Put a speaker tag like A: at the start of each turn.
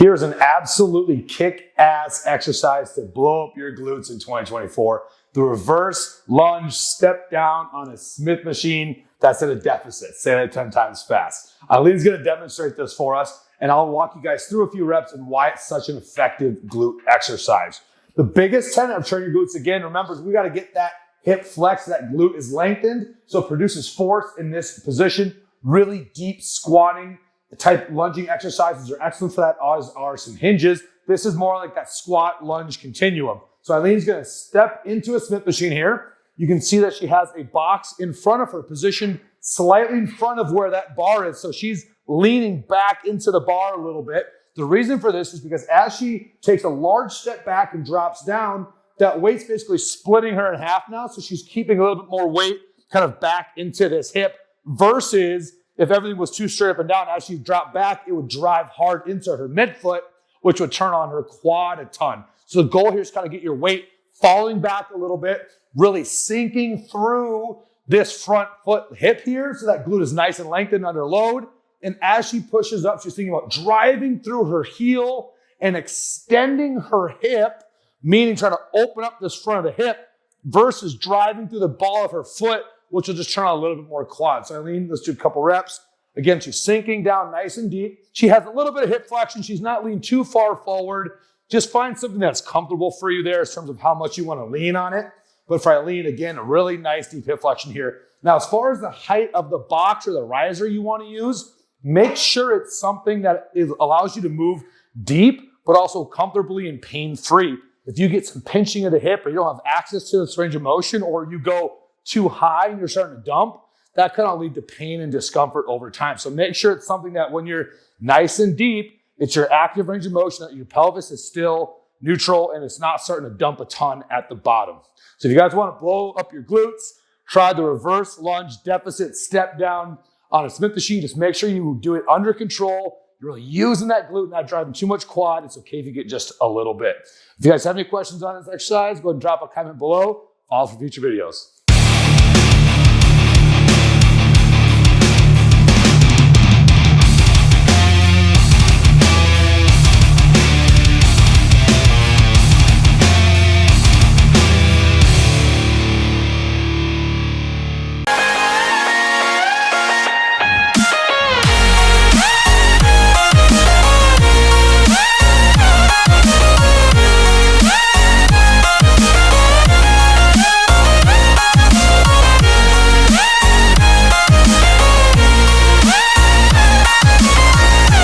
A: Here's an absolutely kick-ass exercise to blow up your glutes in 2024. The reverse lunge step down on a Smith machine that's at a deficit. Say that 10 times fast. Eileen's going to demonstrate this for us, and I'll walk you guys through a few reps and why it's such an effective glute exercise. The biggest tenet of training your glutes, again, remember, is we got to get that hip flex, that glute is lengthened, so it produces force in this position. Really deep squatting type lunging exercises are excellent for that, as are some hinges. This is more like that squat lunge continuum. So Eileen's going to step into a Smith machine here. You can see that she has a box in front of her, positioned slightly in front of where that bar is. So she's leaning back into the bar a little bit. The reason for this is because as she takes a large step back and drops down, that weight's basically splitting her in half now. So she's keeping a little bit more weight kind of back into this hip versus if everything was too straight up and down, as she dropped back, it would drive hard into her midfoot, which would turn on her quad a ton. So the goal here is kind of get your weight falling back a little bit, really sinking through this front foot hip here so that glute is nice and lengthened under load. And as she pushes up, she's thinking about driving through her heel and extending her hip, meaning trying to open up this front of the hip versus driving through the ball of her foot, which will just turn on a little bit more quad. So Eileen, let's do a couple reps. Again, she's sinking down nice and deep. She has a little bit of hip flexion. She's not leaning too far forward. Just find something that's comfortable for you there in terms of how much you want to lean on it. But for Eileen, again, a really nice deep hip flexion here. Now, as far as the height of the box or the riser you want to use, make sure it's something that allows you to move deep, but also comfortably and pain-free. If you get some pinching of the hip or you don't have access to this range of motion, or you go too high and you're starting to dump, that can all lead to pain and discomfort over time. So make sure it's something that when you're nice and deep, it's your active range of motion, that your pelvis is still neutral and it's not starting to dump a ton at the bottom. So if you guys want to blow up your glutes, try the reverse lunge deficit step down on a Smith machine. Just make sure you do it under control. You're really using that glute, not driving too much quad. It's okay if you get just a little bit. If you guys have any questions on this exercise, go ahead and drop a comment below. Follow for future videos.